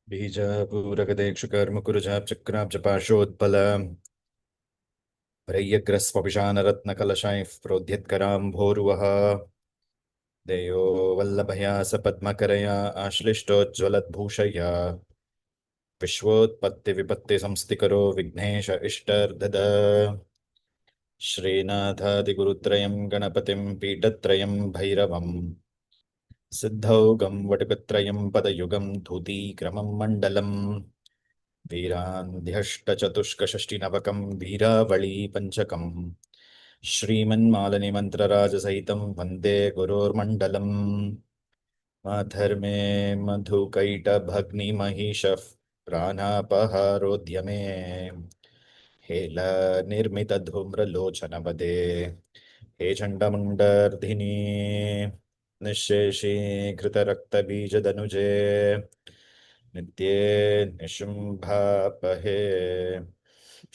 बीजापूरगदेक्षु कर्मकुरुजाचक्राब्जपाशोत्पल रय्यग्रस्वपिशानरत्नकलशायः प्रोद्यत्कराम्भोरुवः देयो वल्लभया सपद्मकरया आश्लिष्टोज्ज्वलद्भूषया विश्वोत्पत्तिविपत्तिसंस्थिकरो विघ्नेश इष्टर्दद श्रीनाथादिगुरुत्रयं गणपतिं पीठत्रयं भैरवम् सिद्धौघं वटुकत्रयं पदयुगं धूतीक्रमं मण्डलम् वीरान्ध्यष्टचतुष्कषष्टिनवकं वीरावळी पञ्चकम् श्रीमन्मालनिमन्त्रराजसहितं वन्दे गुरोर्मण्डलम् माधर्मे मधुकैटभग्निमहिषः प्राणापहारोद्यमे हेलनिर्मितधूम्रलोचनवदे हे चण्डमुण्डर्धिनी निःशेषीकृतरक्तबीजदनुजे नित्ये निशुम्भापहे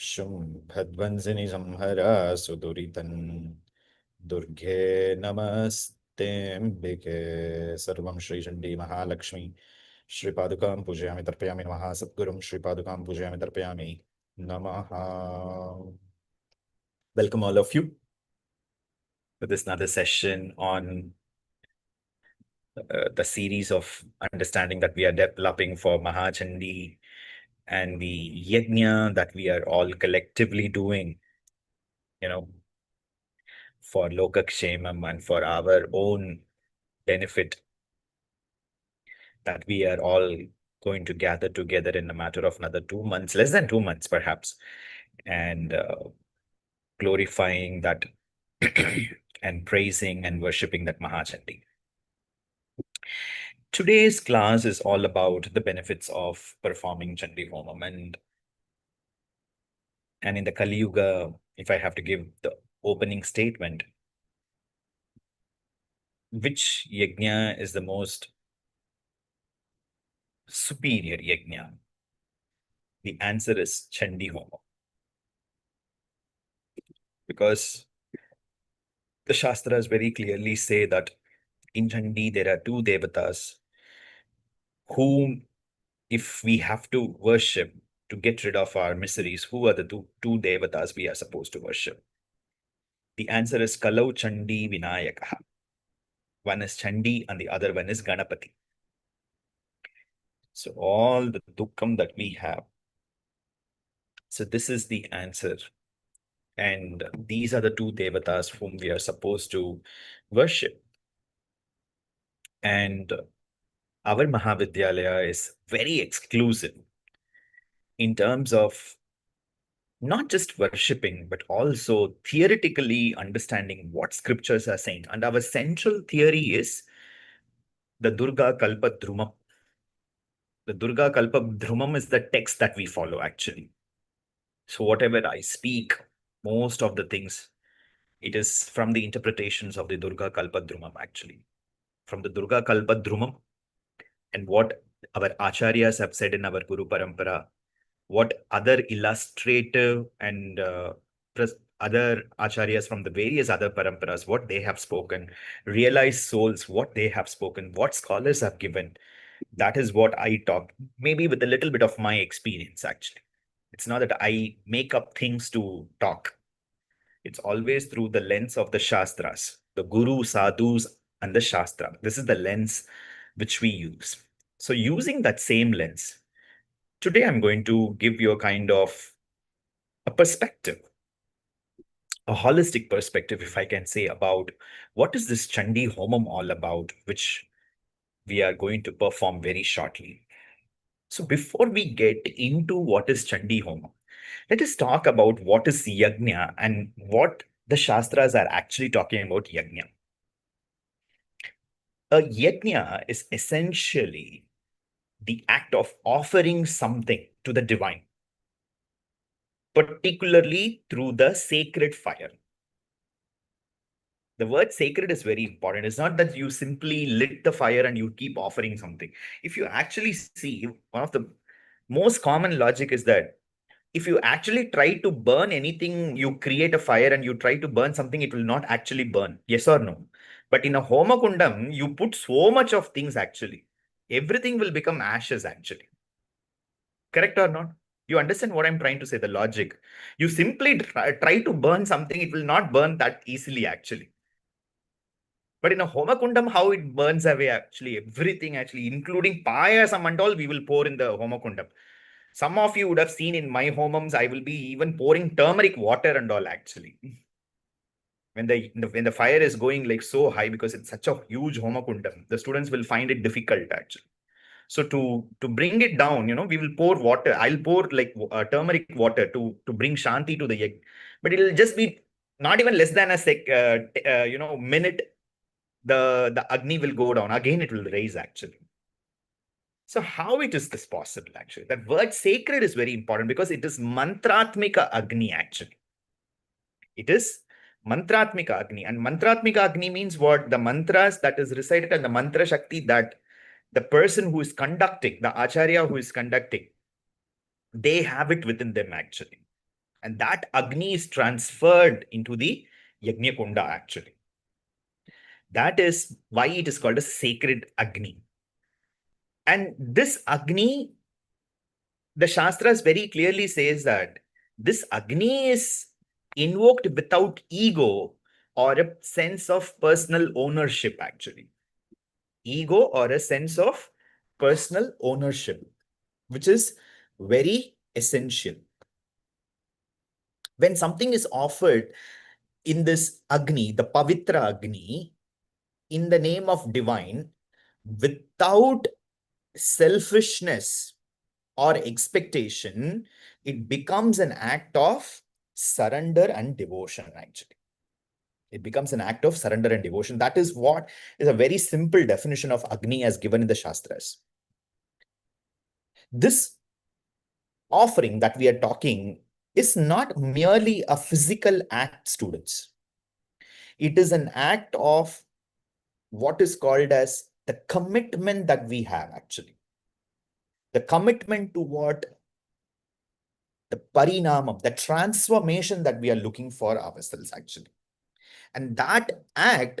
शुम्भध्वंसिनि संहरा सुदुरितन् दुर्गे नमस्तेऽम्बिके सर्वं श्रीचण्डी महालक्ष्मी श्रीपादुकां पूजयामि तर्पयामि नमः सद्गुरुं श्रीपादुकां पूजयामि तर्पयामि नमः. Welcome all of you to this another session on the series of understanding that we are developing for Maha Chandi and the yajna that we are all collectively doing, for Lokakshemam and for our own benefit, that we are all going to gather together in a matter of another 2 months, less than 2 months perhaps, and glorifying that and praising and worshipping that Maha Chandi. Today's class is all about the benefits of performing Chandi Homam. And in the Kali Yuga, if I have to give the opening statement, which yajna is the most superior yajna? The answer is Chandi Homam. Because the Shastras very clearly say that in Chandi there are two devatas whom, if we have to worship to get rid of our miseries, who are the two devatas we are supposed to worship? The answer is Kalau Chandi Vinayakaha. One is Chandi and the other one is Ganapati. So all the dukkham that we have. So this is the answer. And these are the two devatas whom we are supposed to worship. And our Mahavidyalaya is very exclusive in terms of not just worshipping, but also theoretically understanding what scriptures are saying. And our central theory is the Durga Kalpa Dhrumam. The Durga Kalpa Dhrumam is the text that we follow, actually. So whatever I speak, most of the things, it is from the interpretations of the Durga Kalpa Dhrumam, actually. From the Durga Kalpa Dhrumam and what our Acharyas have said in our Guru Parampara, what other illustrative and other acharyas from the various other paramparas, what they have spoken, realized souls, what they have spoken, what scholars have given. That is what I talk, maybe with a little bit of my experience, actually. It's not that I make up things to talk. It's always through the lens of the Shastras, the Guru, Sadhus, and the Shastra. This is the lens which we use. So using that same lens, today I'm going to give you a kind of a perspective, a holistic perspective, if I can say, about what is this Chandi Homam all about, which we are going to perform very shortly. So before we get into what is Chandi Homam, let us talk about what is Yajna and what the Shastras are actually talking about Yajna. A Yajna is essentially the act of offering something to the divine, particularly through the sacred fire. The word sacred is very important. It's not that you simply lit the fire and you keep offering something. If you actually see, one of the most common logic is that if you actually try to burn anything, you create a fire and you try to burn something, it will not actually burn. Yes or no? But in a Homa Kundam, you put so much of things actually. Everything will become ashes actually. Correct or not? You understand what I'm trying to say, the logic. You simply try to burn something, it will not burn that easily, actually. But in a Homakundam, how it burns away, actually, everything, actually, including payasam and all, we will pour in the Homakundam. Some of you would have seen in my Homams, I will be even pouring turmeric water and all, actually. When the fire is going like so high, because it's such a huge Homakundam, the students will find it difficult, actually. So to bring it down, we will pour water. I'll pour like turmeric water to bring Shanti to the yajna. But it'll just be not even less than a minute. The Agni will go down. Again, it will raise, actually. So how it is this possible, actually? That word sacred is very important because it is mantratmika Agni, actually. It is mantratmika Agni. And mantratmika Agni means what? The mantras that is recited and the mantra Shakti that the person who is conducting, the Acharya who is conducting, they have it within them, actually. And that Agni is transferred into the Yajna Kunda, actually. That is why it is called a sacred Agni. And this Agni, the Shastras very clearly says that this Agni is invoked without ego or a sense of personal ownership, actually. Ego or a sense of personal ownership, which is very essential. When something is offered in this Agni, the Pavitra Agni, in the name of divine, without selfishness or expectation, it becomes an act of surrender and devotion, actually. It becomes an act of surrender and devotion. That is what is a very simple definition of Agni as given in the Shastras. This offering that we are talking is not merely a physical act, students. It is an act of what is called as the commitment that we have, actually. The commitment to what? The parinamam, the transformation that we are looking for ourselves, actually. And that act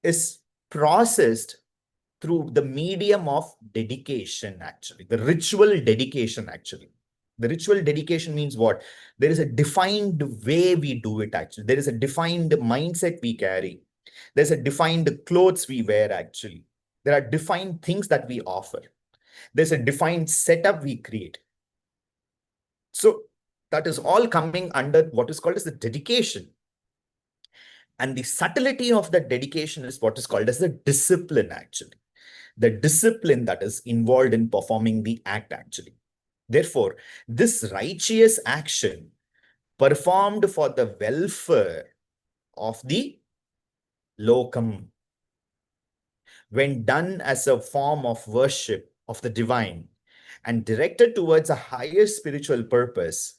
is processed through the medium of dedication, actually. The ritual dedication, actually. The ritual dedication means what? There is a defined way we do it, actually. There is a defined mindset we carry. There's a defined clothes we wear, actually. There are defined things that we offer. There's a defined setup we create. So that is all coming under what is called as the dedication. And the subtlety of that dedication is what is called as the discipline, actually. The discipline that is involved in performing the act, actually. Therefore, this righteous action performed for the welfare of the lokam, when done as a form of worship of the divine and directed towards a higher spiritual purpose,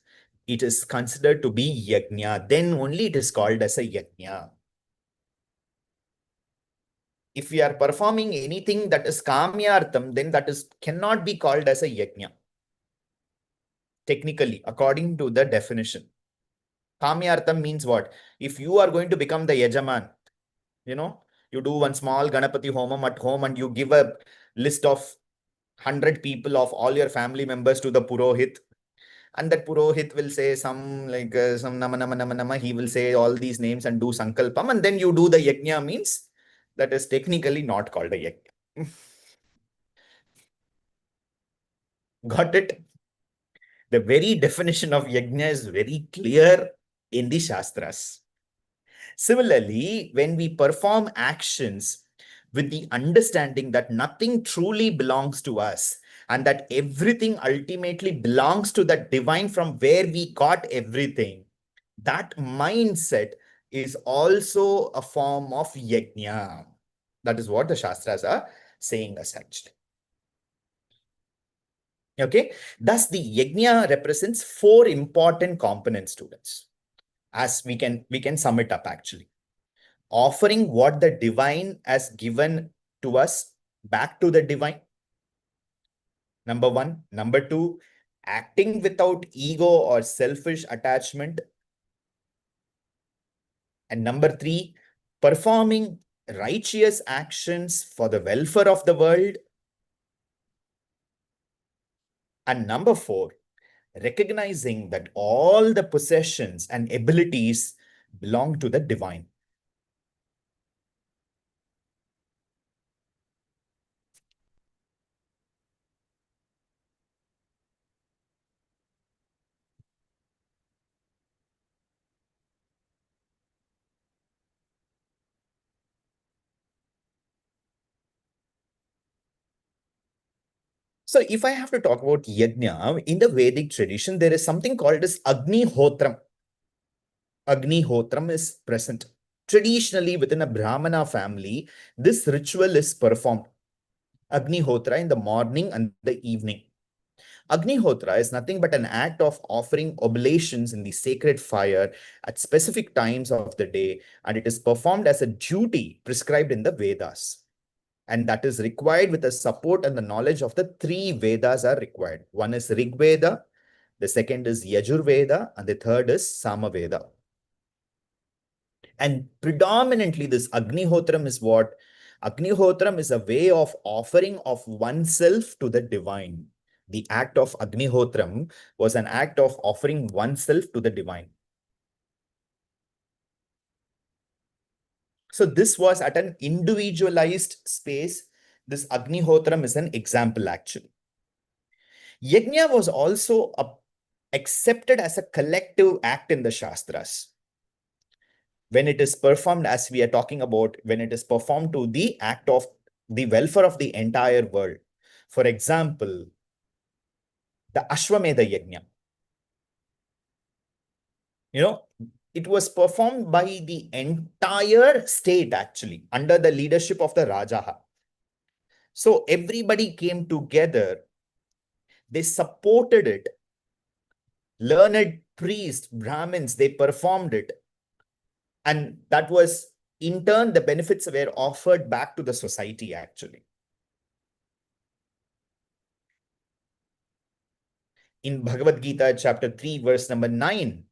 it is considered to be yajna. Then only it is called as a yajna. If we are performing anything that is kamyartham, then that is cannot be called as a yajna. Technically, according to the definition. Kamyartham means what? If you are going to become the yajaman, you do one small Ganapati Homam at home and you give a list of 100 people of all your family members to the Purohit. And that Purohit will say some nama nama nama nama. He will say all these names and do sankalpam. And then you do the yajna, means that is technically not called a yajna. Got it? The very definition of yajna is very clear in the Shastras. Similarly, when we perform actions with the understanding that nothing truly belongs to us and that everything ultimately belongs to the divine from where we got everything, that mindset is also a form of yajna. That is what the Shastras are saying us, actually. Okay, thus the yajna represents four important components, students, as we can sum it up, actually. Offering what the divine has given to us back to the divine. Number one. Number two, acting without ego or selfish attachment. And number three, performing righteous actions for the welfare of the world. And number four, recognizing that all the possessions and abilities belong to the divine. So if I have to talk about yajna, in the Vedic tradition, there is something called as Agnihotram. Agnihotram is present. Traditionally, within a Brahmana family, this ritual is performed. Agnihotra in the morning and the evening. Agnihotra is nothing but an act of offering oblations in the sacred fire at specific times of the day, and it is performed as a duty prescribed in the Vedas. And that is required with the support and the knowledge of the three Vedas are required. One is Rig Veda, the second is Yajur Veda, and the third is Sama Veda. And predominantly, this Agnihotram is what? Agnihotram is a way of offering of oneself to the divine. The act of Agnihotram was an act of offering oneself to the divine. So this was at an individualized space. This Agnihotram is an example, actually. Yajna was also accepted as a collective act in the Shastras. When it is performed, as we are talking about, when it is performed to the act of the welfare of the entire world. For example, the Ashwamedha Yajna. It was performed by the entire state, actually, under the leadership of the Rajaha. So everybody came together. They supported it. Learned priests, Brahmins, they performed it. And that was, in turn, the benefits were offered back to the society, actually. In Bhagavad Gita, chapter 3, verse number 9,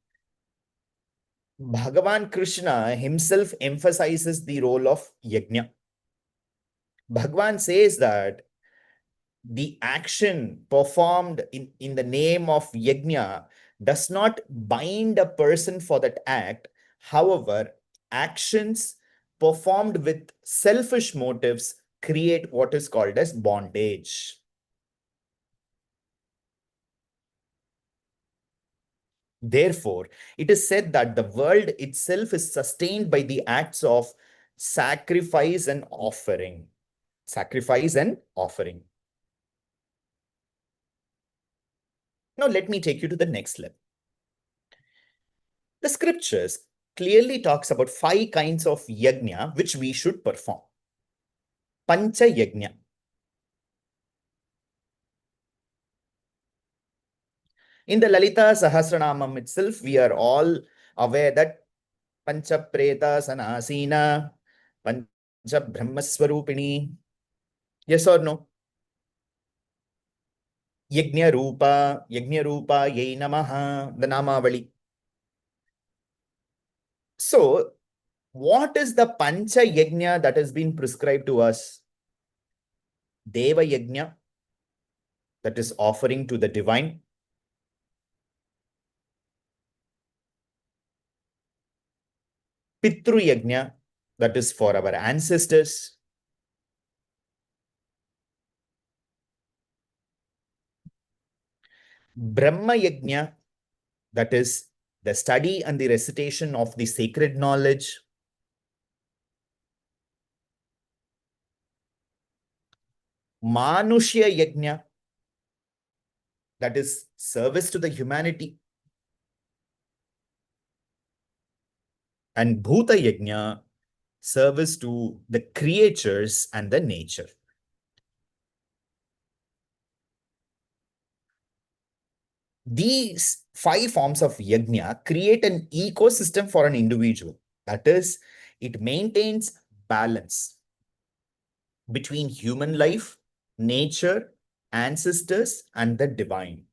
Bhagavan Krishna himself emphasizes the role of yajna. Bhagavan says that the action performed in the name of yajna does not bind a person for that act. However, actions performed with selfish motives create what is called as bondage. Therefore, it is said that the world itself is sustained by the acts of sacrifice and offering. Sacrifice and offering. Now, let me take you to the next level. The scriptures clearly talks about 5 kinds of yajna which we should perform. Pancha yajna. In the Lalita Sahasranamam itself, we are all aware that Pancha Preta Sanasina, Pancha Brahmaswarupini. Yes or no? Yajna Rupa Yay Namaha, the Namavali. So, what is the Pancha Yajna that has been prescribed to us? Deva Yajna, that is offering to the divine. Pitru Yajna, that is for our ancestors. Brahma Yajna, that is the study and the recitation of the sacred knowledge. Manushya Yajna, that is service to the humanity. And Bhuta Yajna, service to the creatures and the nature. These 5 forms of yajna create an ecosystem for an individual. That is, it maintains balance between human life, nature, ancestors, and the divine.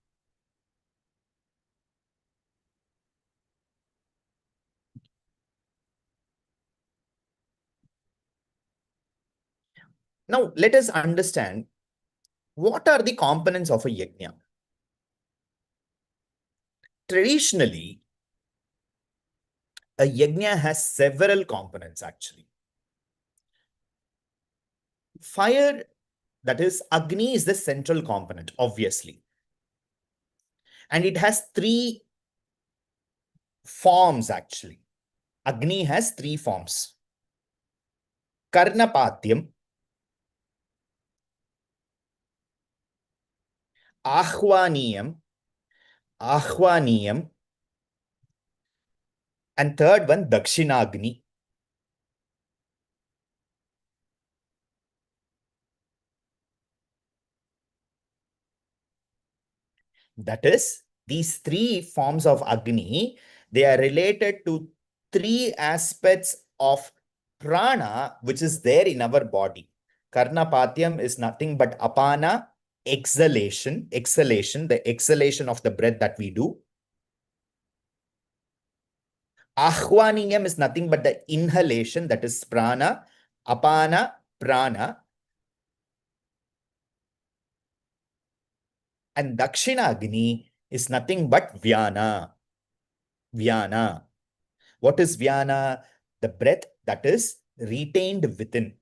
Now, let us understand what are the components of a yajna. Traditionally, a yajna has several components actually. Fire, that is, Agni is the central component, obviously. And it has three forms actually. Agni has three forms. Karnapatyam, Ahvaniyam, Ahvaniyam, and third one, Dakshinagni. That is, these three forms of Agni, they are related to three aspects of prana, which is there in our body. Karnapatyam is nothing but apana, exhalation, the exhalation of the breath that we do. Ahvaniyam is nothing but the inhalation, that is prana, apana, prana. And Dakshinagni is nothing but Vyana. Vyana. What is Vyana? The breath that is retained within.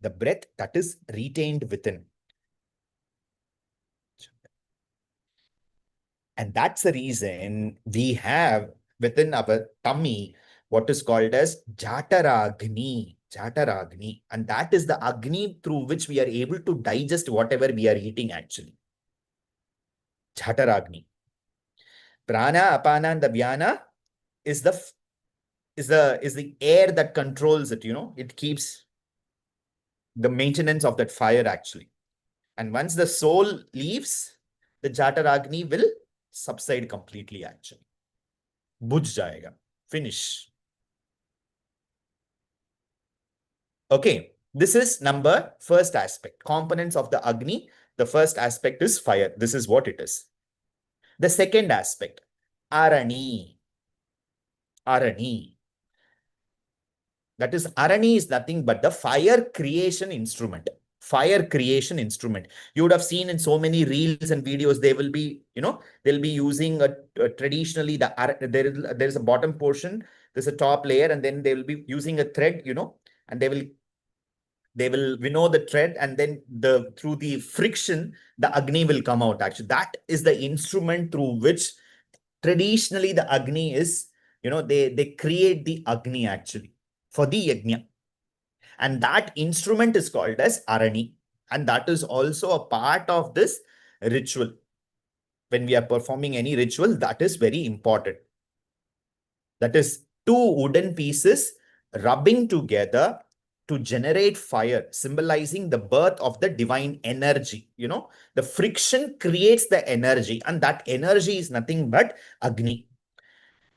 The breath that is retained within. And that's the reason we have within our tummy what is called as Jataragni. Jataragni. And that is the Agni through which we are able to digest whatever we are eating actually. Jataragni. Prana, apana, and the Vyana is the air that controls it, it keeps the maintenance of that fire actually. And once the soul leaves, the Jataragni will subside completely actually. Bujh jayega. Finish. Okay, this is first aspect. Components of the Agni. The first aspect is fire. This is what it is. The second aspect, Arani. Arani. That is, Arani is nothing but the fire creation instrument. Fire creation instrument. You would have seen in so many reels and videos, they will be, they'll be using traditionally there is a bottom portion, there's a top layer, and then they will be using a thread, and they will winnow the thread, and then through the friction, the Agni will come out. Actually, that is the instrument through which traditionally the Agni is, they create the Agni actually for the yajna. And that instrument is called as Arani. And that is also a part of this ritual. When we are performing any ritual, that is very important. That is two wooden pieces rubbing together to generate fire, symbolizing the birth of the divine energy. The friction creates the energy, and that energy is nothing but Agni.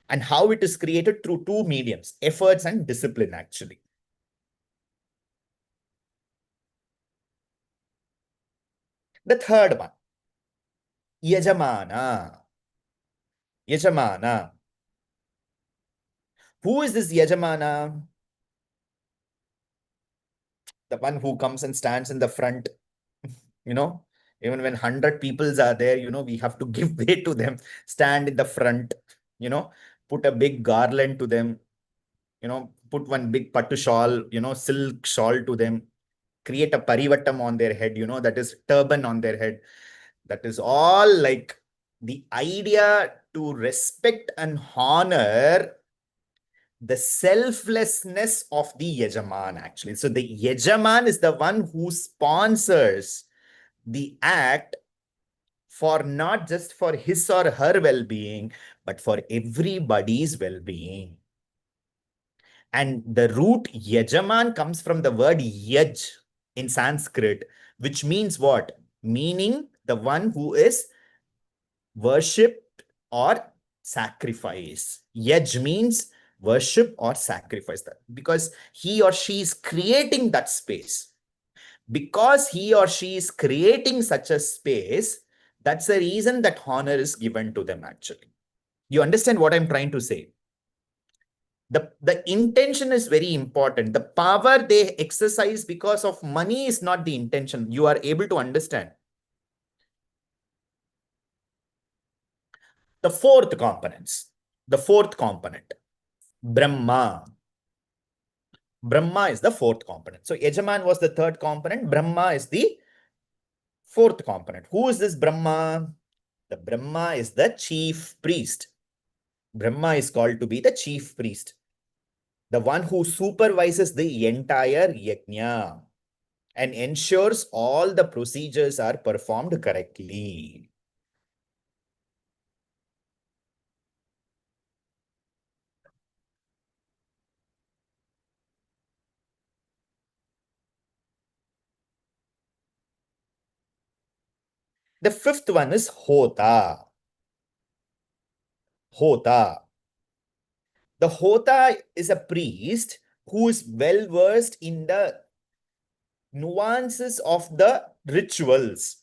And how it is created through two mediums, efforts and discipline, actually. The third one, Yajamana. Yajamana. Who is this Yajamana? The one who comes and stands in the front, even when 100 peoples are there, we have to give way to them, stand in the front, put a big garland to them, put one big pattu shawl, silk shawl to them, create a parivattam on their head, that is turban on their head. That is all like the idea to respect and honor the selflessness of the Yajaman, actually. So the Yajaman is the one who sponsors the act for not just for his or her well-being, but for everybody's well-being. And the root Yajaman comes from the word Yaj in Sanskrit, which means what? Meaning the one who is worship or sacrifice. Yaj means worship or sacrifice, that because he or she is creating that space. Because he or she is creating such a space, that's the reason that honor is given to them actually. You understand what I'm trying to say? The intention is very important. The power they exercise because of money is not the intention. You are able to understand. The fourth components. The fourth component. Brahma. Brahma is the fourth component. So Yajaman was the third component. Brahma is the fourth component. Who is this Brahma? The Brahma is the chief priest. Brahma is called to be the chief priest, the one who supervises the entire yajna and ensures all the procedures are performed correctly. The fifth one is Hota. Hota. The Hota is a priest who is well versed in the nuances of the rituals,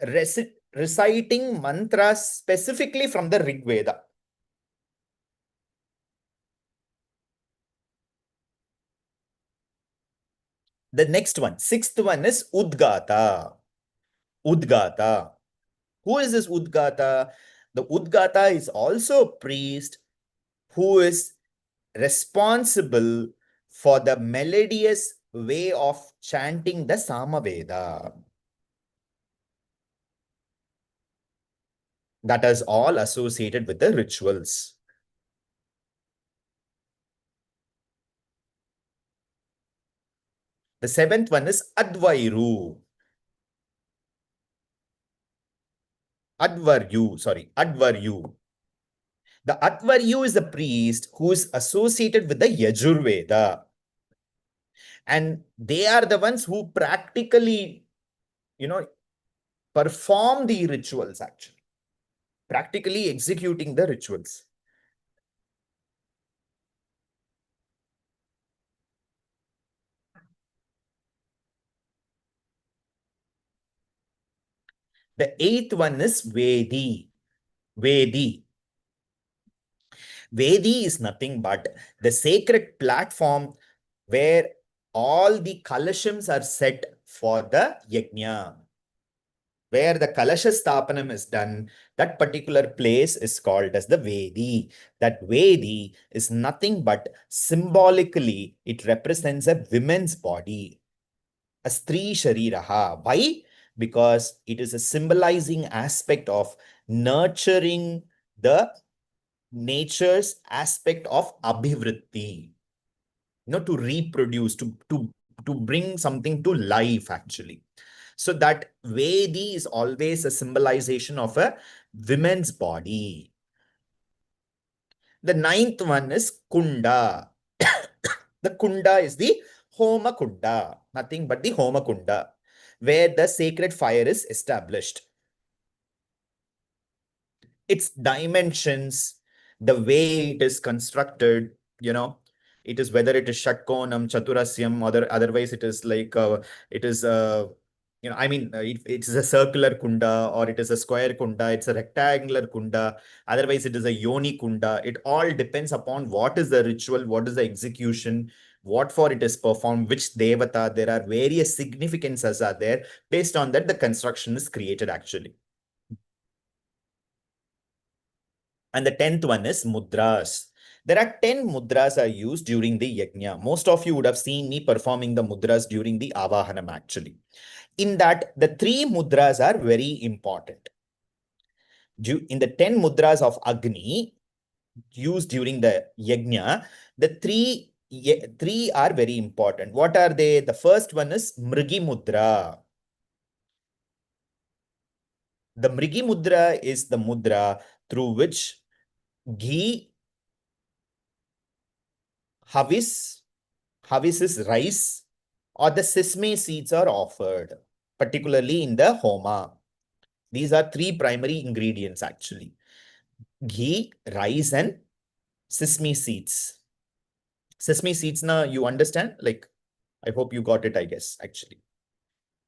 reciting mantras specifically from the Rig Veda. The next one, sixth one is Udgata. Udgata. Who is this Udgata? The Udgata is also a priest who is responsible for the melodious way of chanting the Samaveda. That is all associated with the rituals. The seventh one is Advairu. Advaryu. The Advaryu is a priest who is associated with the Yajurveda. And they are the ones who practically, perform the rituals actually, practically executing the rituals. The eighth one is Vedi. Vedi. Vedi is nothing but the sacred platform where all the kalashams are set for the yajna. Where the kalasha sthapanam is done, that particular place is called as the Vedi. That Vedi is nothing but symbolically, it represents a woman's body, a Stri Shariraha. Why? Because it is a symbolizing aspect of nurturing the nature's aspect of abhivritti, to reproduce, to bring something to life actually. So that Vedi is always a symbolization of a woman's body. The ninth one is Kunda. The Kunda is the Homa Kunda, nothing but the Homa Kunda, where the sacred fire is established. Its dimensions, the way it is constructed, it is whether it is Shatkonam, Chaturasyam, or otherwise it is like, it is, it is a circular kunda or it is a square kunda, it's a rectangular kunda, otherwise it is a yoni kunda. It all depends upon what is the ritual, what is the execution, what for it is performed, which devata. There are various significances are there. Based on that, the construction is created actually. And the 10th one is mudras. There are 10 mudras are used during the yajna. Most of you would have seen me performing the mudras during the avahanam actually. In that, the 3 mudras are very important. In the 10 mudras of Agni used during the yajna, the three are very important. What are they? The first one is Mrigi Mudra. The Mrigi Mudra is the mudra through which ghee, havis is rice, or the sesame seeds are offered, particularly in the homa. These are 3 primary ingredients actually. Ghee, rice, and sesame seeds. Sesame seeds, now you understand? Like, I hope you got it, I guess, actually.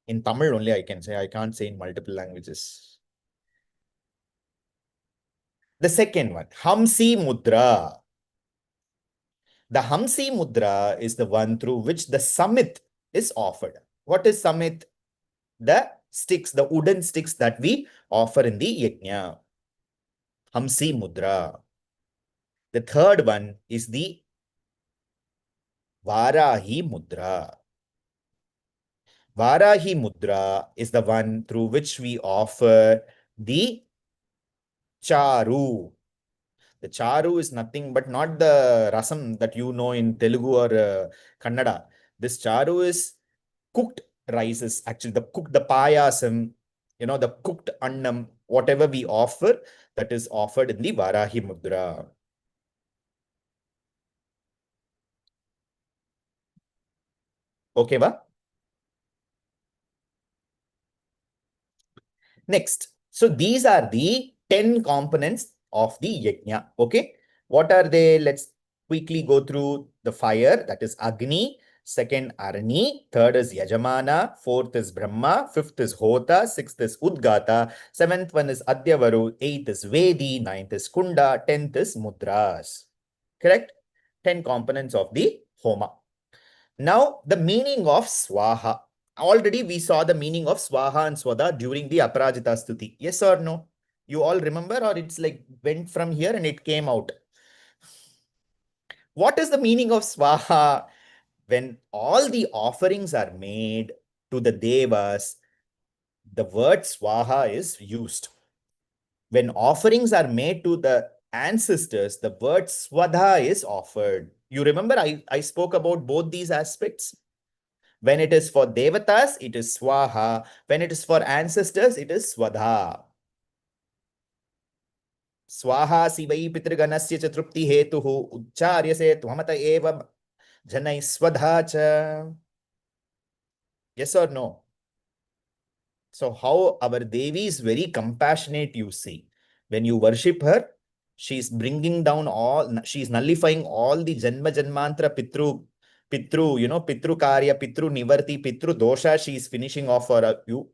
In Tamil only I can say, I can't say in multiple languages. The second one, Hamsi Mudra. The Hamsi Mudra is the one through which the Samit is offered. What is Samit? The sticks, the wooden sticks that we offer in the yajna. Hamsi Mudra. The third one is the Varahi Mudra. Varahi Mudra is the one through which we offer the Charu. The charu is nothing but not the rasam that you know in Telugu or Kannada. This charu is cooked rices, actually the payasam, the cooked annam, whatever we offer, that is offered in the Varahi Mudra. Okay, va? Next, so these are the 10 components of the yajna. Okay, what are they? Let's quickly go through the fire, that is Agni. Second, Arani. Third is Yajamana. Fourth is Brahma. Fifth is Hota. Sixth is Udgata. Seventh one is Adyavaru. Eighth is Vedi. Ninth is Kunda. 10th is Mudras. Correct? 10 components of the Homa. Now, the meaning of Swaha. Already we saw the meaning of Swaha and Swada during the Aparajita Stuti. Yes or no? You all remember, or it's like went from here and it came out? What is the meaning of Swaha? When all the offerings are made to the Devas, the word Swaha is used. When offerings are made to the ancestors, the word Swadha is offered. You remember I spoke about both these aspects? When it is for devatas, it is swaha. When it is for ancestors, it is swadha. Swaha sivai pitriganasya cha trupti hetuhu uchcharyase tvamata eva janai swadha cha. Yes or no? So how our Devi is very compassionate, you see. When you worship her, she's bringing down she's nullifying all the Janma Janmantra Pitru Karya, Pitru Nivarti, Pitru Dosha, she's finishing off for you.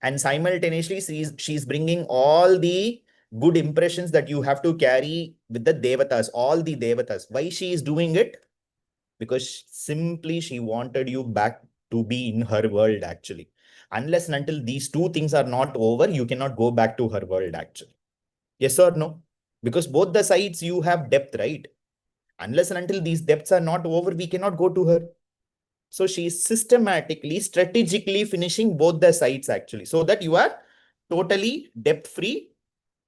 And simultaneously, she's bringing all the good impressions that you have to carry with the Devatas, all the Devatas. Why she is doing it? Because simply she wanted you back to be in her world, actually. Unless and until these two things are not over, you cannot go back to her world, actually. Yes or no? Because both the sides you have depth, right? Unless and until these depths are not over, we cannot go to her. So she is systematically, strategically finishing both the sides, actually, so that you are totally depth free,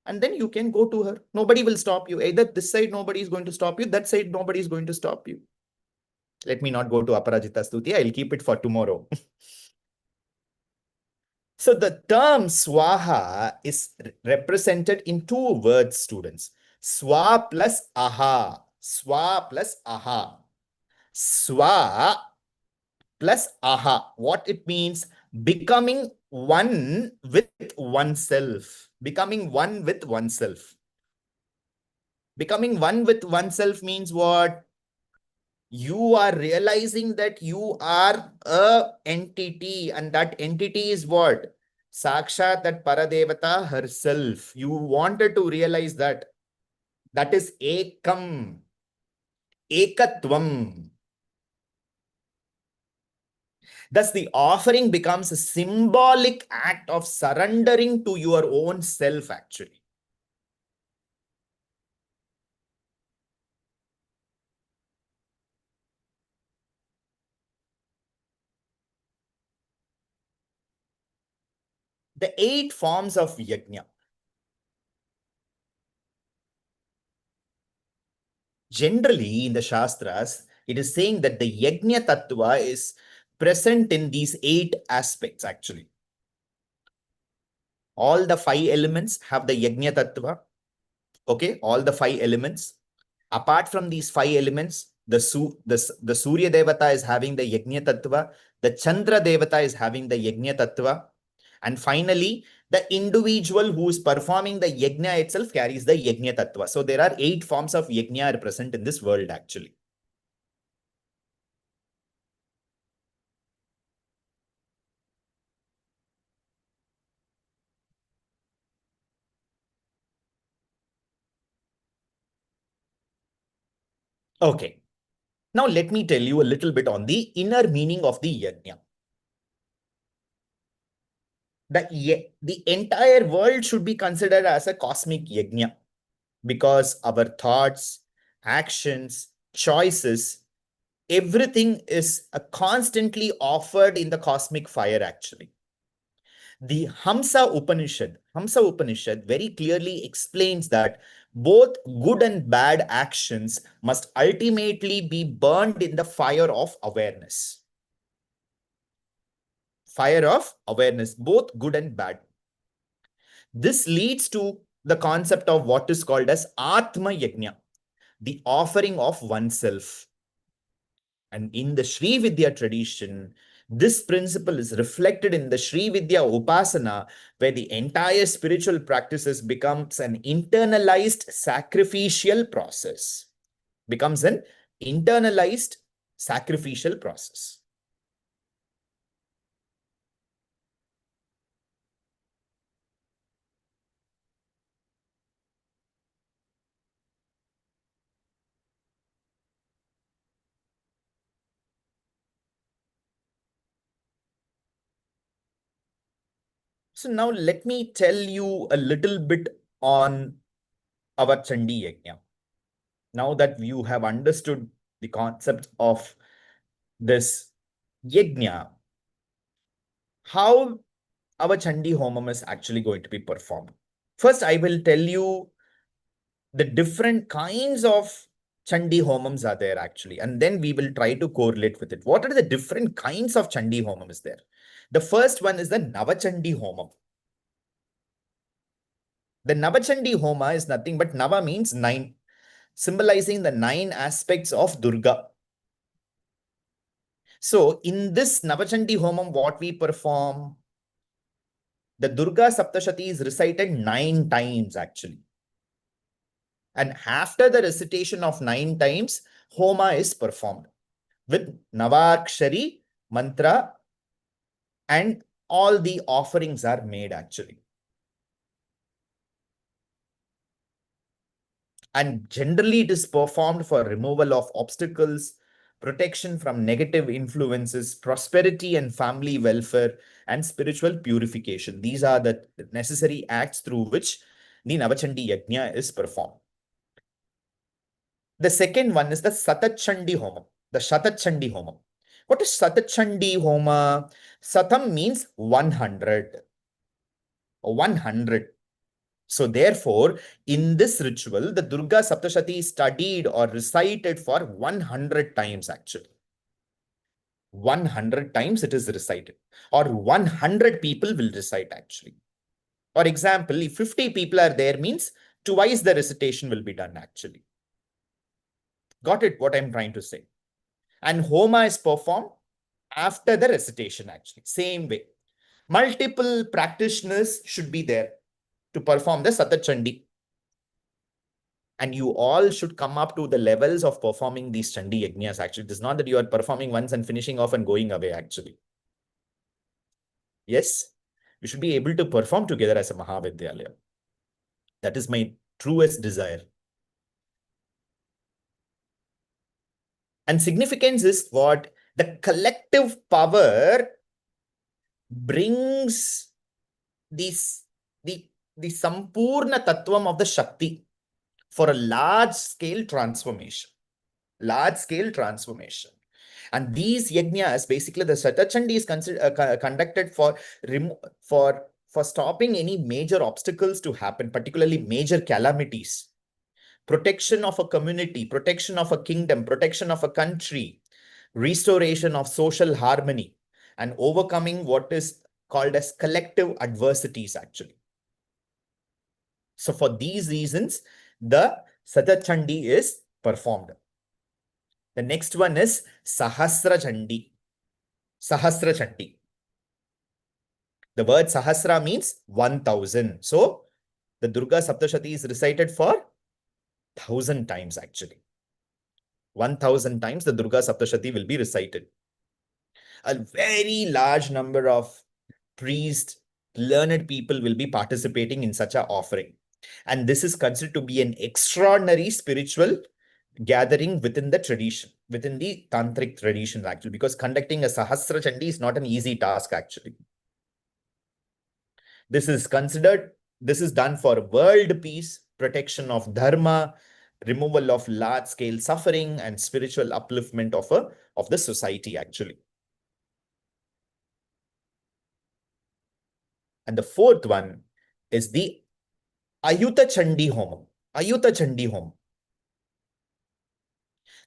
and then you can go to her. Nobody will stop you. Either this side, nobody is going to stop you. That side, nobody is going to stop you. Let me not go to Aparajita Stuti. I'll keep it for tomorrow. So the term swaha is represented in two words, students. Swa plus aha. Swa plus aha. Swa plus aha. What it means? Becoming one with oneself. Becoming one with oneself. Becoming one with oneself means what? You are realizing that you are a entity, and that entity is what? Sakshat, that Paradevata herself. You wanted to realize that. That is ekam, ekatvam. Thus, the offering becomes a symbolic act of surrendering to your own self, actually. The 8 forms of yajna. Generally, in the Shastras, it is saying that the yajna tattva is present in these 8 aspects, actually. All the 5 elements have the yajna tattva. Okay, all the 5 elements. Apart from these 5 elements, the Surya Devata is having the yajna tattva. The Chandra Devata is having the yajna tattva. And finally, the individual who is performing the yajna itself carries the yajna tattva. So there are 8 forms of yajna present in this world, actually. Okay. Now let me tell you a little bit on the inner meaning of the yajna. The entire world should be considered as a cosmic yajna. because our thoughts, actions, choices, everything is constantly offered in the cosmic fire, actually. The Hamsa Upanishad very clearly explains that both good and bad actions must ultimately be burned in the fire of awareness. Fire of awareness, both good and bad. This leads to the concept of what is called as Atma Yajna, the offering of oneself. And in the Sri Vidya tradition, this principle is reflected in the Sri Vidya Upasana, where the entire spiritual practices becomes an internalized sacrificial process. Becomes an internalized sacrificial process. So now let me tell you a little bit on our Chandi Yajna. Now that you have understood the concept of this Yajna, how our Chandi Homam is actually going to be performed. First, I will tell you the different kinds of Chandi Homams are there actually, and then we will try to correlate with it. What are the different kinds of Chandi Homam is there? The first one is the Navachandi Homam. The Navachandi Homa is nothing but Nava means 9, symbolizing the 9 aspects of Durga. So in this Navachandi Homam, what we perform, the Durga Saptashati is recited 9 times actually. And after the recitation of 9 times, Homa is performed with Navarkshari mantra, and all the offerings are made actually. And generally it is performed for removal of obstacles, protection from negative influences, prosperity and family welfare, and spiritual purification. These are the necessary acts through which the Navachandi Yajna is performed. The second one is the Satachandi Homam, the Shatachandi Homam. What is Satachandi Homa? Satam means 100. 100. So therefore, in this ritual, the Durga Saptashati is studied or recited for 100 times actually. 100 times it is recited, or 100 people will recite actually. For example, if 50 people are there, means twice the recitation will be done actually. Got it? What I'm trying to say. And Homa is performed after the recitation actually. Same way. Multiple practitioners should be there to perform the Satachandi. And you all should come up to the levels of performing these Chandi Yajnas actually. It is not that you are performing once and finishing off and going away actually. Yes, you should be able to perform together as a Mahavidyalaya. That is my truest desire. And significance is what? The collective power brings this, the Sampurna Tattvam of the Shakti for a large scale transformation. Large scale transformation. And these yajnas, basically the Satachandi is conducted for stopping any major obstacles to happen, particularly major calamities, protection of a community, protection of a kingdom, protection of a country, restoration of social harmony, and overcoming what is called as collective adversities actually. So for these reasons, the Satachandi is performed. The next one is Sahasra Chandi. Sahasra Chandi. The word Sahasra means 1000. So the Durga Saptashati is recited for 1000 times actually. 1000 times the Durga Saptashati will be recited. A very large number of priests, learned people will be participating in such an offering. And this is considered to be an extraordinary spiritual gathering within the tradition, within the tantric tradition actually, because conducting a Sahasra Chandi is not an easy task actually. This is done for world peace, protection of dharma, removal of large-scale suffering, and spiritual upliftment of the society, actually. And the fourth one is the Ayuta Chandi Homam. Ayuta Chandi Homam.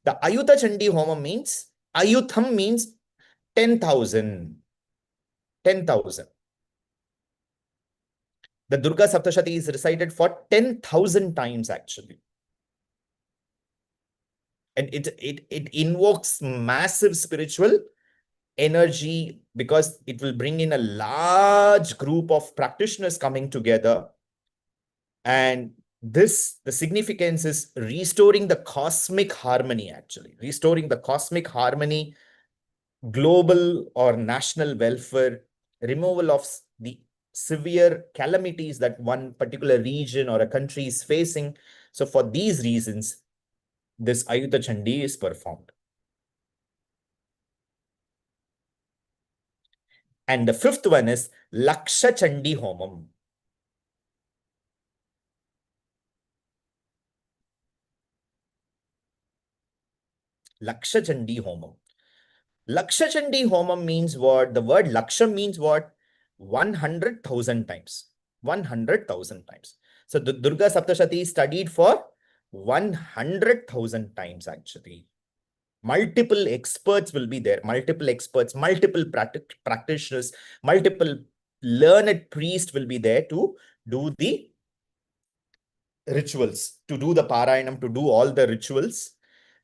The Ayuta Chandi Homam means, Ayutham means 10,000. 10,000. The Durga Saptashati is recited for 10,000 times, actually. And it invokes massive spiritual energy because it will bring in a large group of practitioners coming together. And the significance is restoring the cosmic harmony, actually. Restoring the cosmic harmony, global or national welfare, removal of the severe calamities that one particular region or a country is facing. So for these reasons, this Ayuta Chandi is performed. And the fifth one is Laksha Chandi Homam. Laksha Chandi Homam. Laksha Chandi Homam means what? The word Laksha means what? 100,000 times. 100,000 times. So the Durga Saptashati is studied for 100,000 times, actually. Multiple experts will be there. Multiple experts, multiple practitioners, multiple learned priests will be there to do the rituals, to do the Parayanam, to do all the rituals.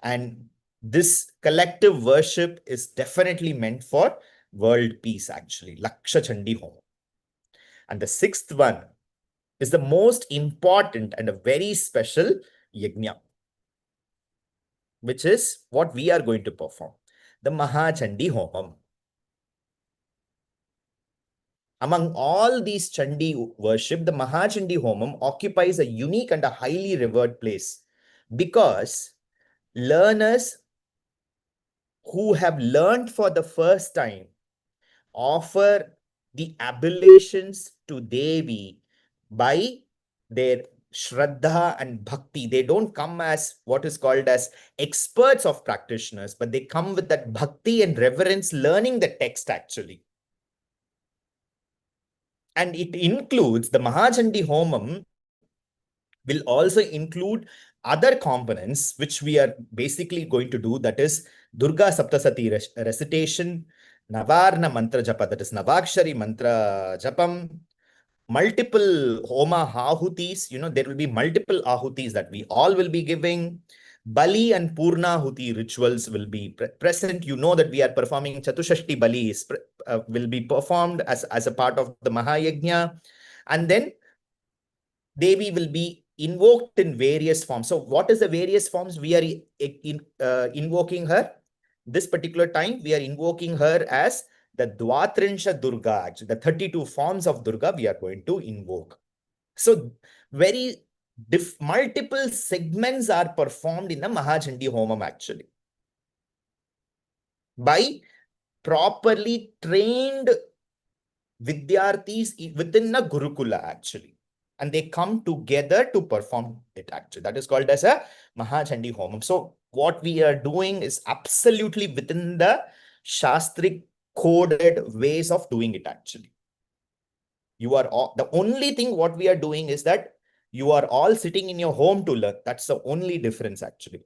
And this collective worship is definitely meant for world peace, actually. Laksha Chandi Home. And the sixth one is the most important and a very special yajna, which is what we are going to perform. The Maha Chandi Homam. Among all these Chandi worship, the Maha Chandi Homam occupies a unique and a highly revered place because learners who have learned for the first time offer the ablutions to Devi by their Shraddha and Bhakti. They don't come as what is called as experts of practitioners, but they come with that Bhakti and reverence, learning the text, actually. And it includes the Mahachandi Homam will also include other components, which we are basically going to do. That is Durga Saptasati recitation, Navarna Mantra Japa, that is Navakshari Mantra Japam, multiple Homa Ahutis. There will be multiple Ahutis that we all will be giving. Bali and Purna Huti rituals will be present. You know that we are performing Chatushashti Bali will be performed as a part of the Mahayajna. And then Devi will be invoked in various forms. So what is the various forms we are invoking her? This particular time, we are invoking her as the Dvatrinsha Durga, actually, the 32 forms of Durga we are going to invoke. So very multiple segments are performed in the Mahachandi Homam, actually, by properly trained Vidyarthis within a Gurukula, actually. And they come together to perform it, actually. That is called as a Mahachandi Homam. So what we are doing is absolutely within the Shastric coded ways of doing it, actually. You are all, the only thing what we are doing is that you are all sitting in your home to learn. That's the only difference, actually.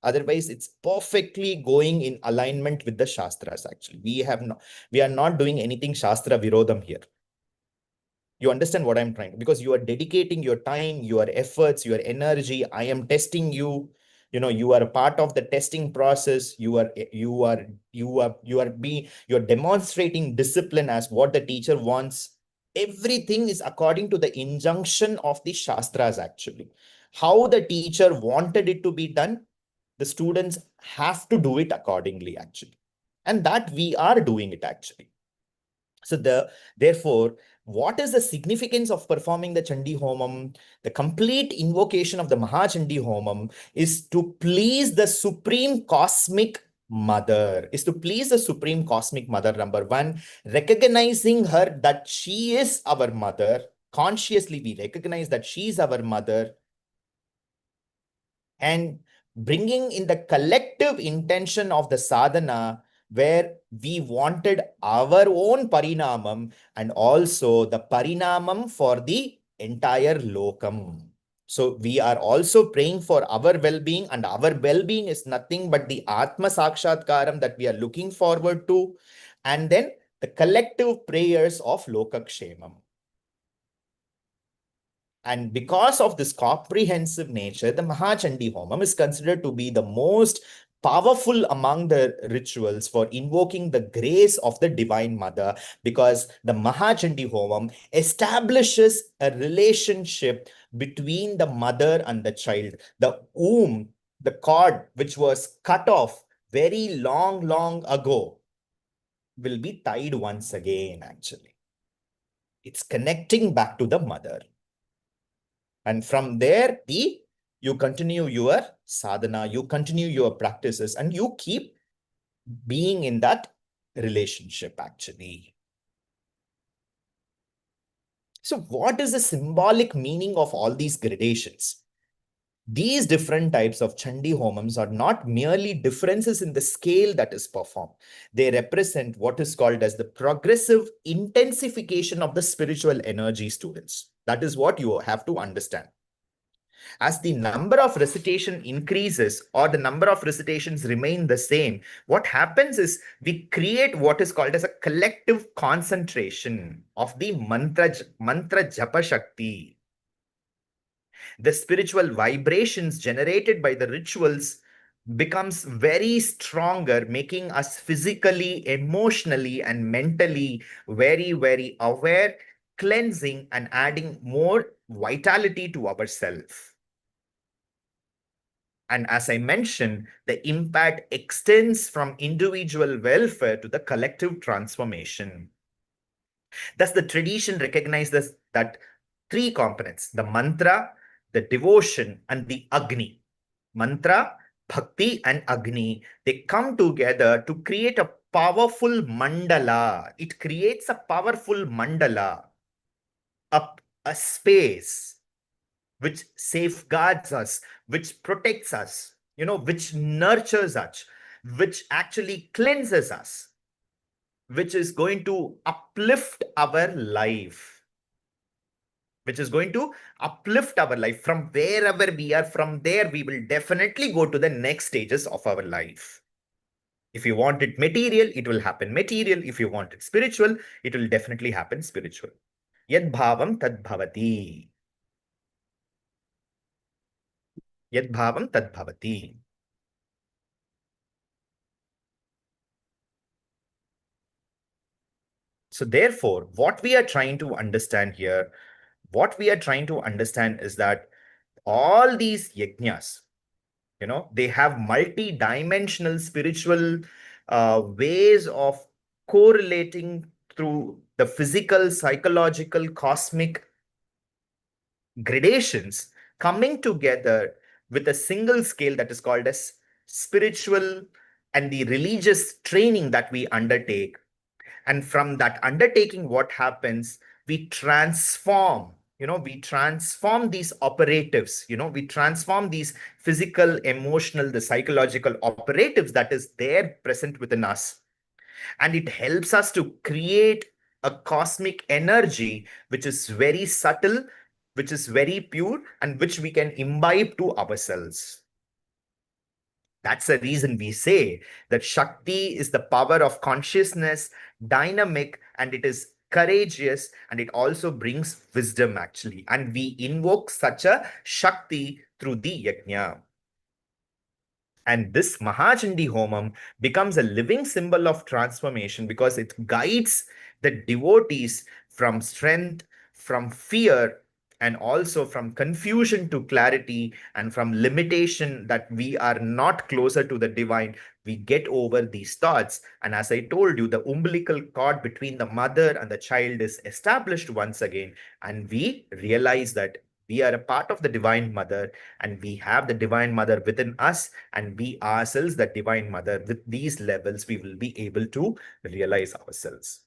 Otherwise, it's perfectly going in alignment with the Shastras, actually. We are not doing anything Shastra Virodham here. You understand what I'm trying, because you are dedicating your time, your efforts, your energy. I am testing you. You are a part of the testing process. You're demonstrating discipline as what the teacher wants. Everything is according to the injunction of the Shastras, actually. How the teacher wanted it to be done, the students have to do it accordingly, actually. And that we are doing it, actually. So therefore, what is the significance of performing the Chandi Homam? The complete invocation of the Mahachandi Homam is to please the Supreme Cosmic Mother, number one, recognizing her that she is our mother, consciously we recognize that she's our mother, and bringing in the collective intention of the sadhana, where we wanted our own parinamam and also the parinamam for the entire lokam. So we are also praying for our well-being, and our well-being is nothing but the Atma Sakshatkaram that we are looking forward to. And then the collective prayers of Lokakshemam. And because of this comprehensive nature, the Mahachandi Homam is considered to be the most powerful among the rituals for invoking the grace of the Divine Mother, because the Mahachandi Homam establishes a relationship between the mother and the child. The womb, the cord which was cut off very long ago, will be tied once again, actually. It's connecting back to the mother. And from there, you continue your sadhana, you continue your practices, and you keep being in that relationship, actually. So what is the symbolic meaning of all these gradations? These different types of Chandi Homams are not merely differences in the scale that is performed. They represent what is called as the progressive intensification of the spiritual energy, students. That is what you have to understand. As the number of recitation increases or the number of recitations remain the same, what happens is we create what is called as a collective concentration of the mantra japa shakti. The spiritual vibrations generated by the rituals becomes very stronger, making us physically, emotionally, and mentally very aware, cleansing and adding more vitality to ourselves. And as I mentioned, the impact extends from individual welfare to the collective transformation. Thus, the tradition recognizes that three components: the mantra, the devotion, and the Agni. Mantra, Bhakti, and Agni, they come together to create a powerful mandala. It creates a powerful mandala, a, a space which safeguards us, which protects us, which nurtures us, which actually cleanses us, which is going to uplift our life, which is going to uplift our life. From wherever we are, from there, we will definitely go to the next stages of our life. If you want it material, it will happen material. If you want it spiritual, it will definitely happen spiritual. Yad bhavam tad bhavati. Yad bhavam tad bhavati. So therefore, what we are trying to understand here, what we are trying to understand is that all these yajnas, they have multi-dimensional spiritual ways of correlating through the physical, psychological, cosmic gradations, coming together with a single scale that is called as spiritual and the religious training that we undertake. And from that undertaking, what happens? We transform, we transform these operatives, we transform these physical, emotional, the psychological operatives that is there present within us. And it helps us to create a cosmic energy which is very subtle, which is very pure, and which we can imbibe to ourselves. That's the reason we say that Shakti is the power of consciousness, dynamic, and it is courageous, and it also brings wisdom, actually. And we invoke such a Shakti through the Yajna. And this Mahachandi Homam becomes a living symbol of transformation because it guides the devotees from strength, from fear, and also from confusion to clarity, and from limitation that we are not closer to the divine. We get over these thoughts. And as I told you, the umbilical cord between the mother and the child is established once again. And we realize that we are a part of the Divine Mother, and we have the Divine Mother within us, and we ourselves, the Divine Mother. With these levels, we will be able to realize ourselves.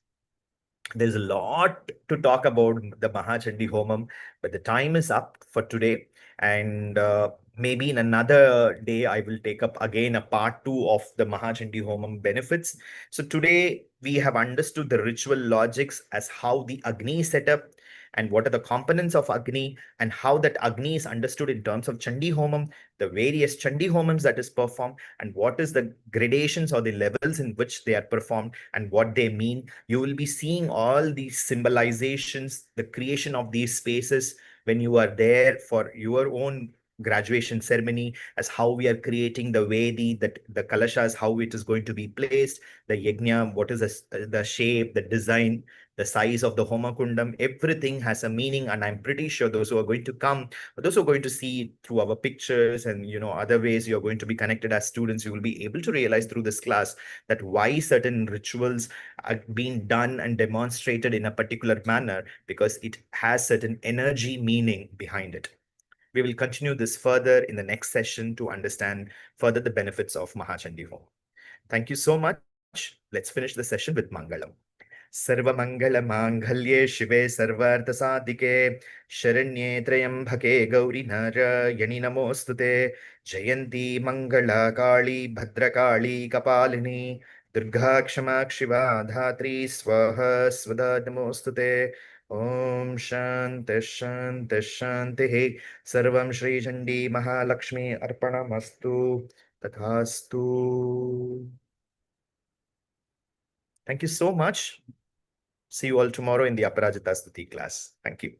There's a lot to talk about the Mahachandi Homam, but the time is up for today. And maybe in another day, I will take up again a part two of the Mahachandi Homam benefits. So today, we have understood the ritual logics as how the Agni is set up and what are the components of Agni and how that Agni is understood in terms of Chandi Homam, the various Chandi Homams that is performed, and what is the gradations or the levels in which they are performed and what they mean. You will be seeing all these symbolizations, the creation of these spaces when you are there for your own graduation ceremony, as how we are creating the Vedi, that the kalashas, how it is going to be placed, the yajna, what is the shape, the design, the size of the Homakundam, everything has a meaning. And I'm pretty sure those who are going to come, those who are going to see through our pictures and other ways you're going to be connected as students, you will be able to realize through this class that why certain rituals are being done and demonstrated in a particular manner, because it has certain energy meaning behind it. We will continue this further in the next session to understand further the benefits of Mahachandi Home. Thank you so much. Let's finish the session with Mangalam. सर्वमङ्गलमाङ्गल्ये शिवे सर्वार्थसाधिके शरण्ये त्र्यम्बके गौरि नारायणि नमोऽस्तु ते जयन्ती मङ्गला काली भद्रकाली कपालिनी दुर्गा क्षमा शिवा धात्री स्वाहा स्वदा नमोऽस्तु ते ॐ शान्तिः शान्तिः शान्तिः सर्वं श्रीचण्डी महालक्ष्मी अर्पणमस्तु तथास्तु. Thank you so much. See you all tomorrow in the Aparajita Stuti class. Thank you.